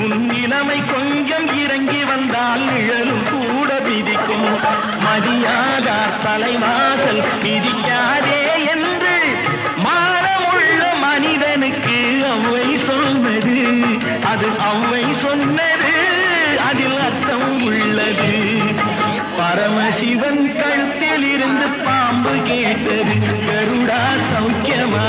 உன் இளமை கொஞ்சம் இறங்கி வந்தால் நிழலும் கூட விதிக்கும். மதியாதா தலைவாசல் மிதிக்காதே என்று மானமுள்ள மனிதனுக்கு அவ்வை சொன்னது. அது அவ்வை சொன்னது, அதில் அர்த்தம் உள்ளது. பரமசிவன் கழுத்தில் இருந்து பாம்பு கேட்டது, கருடா சௌக்கியமா?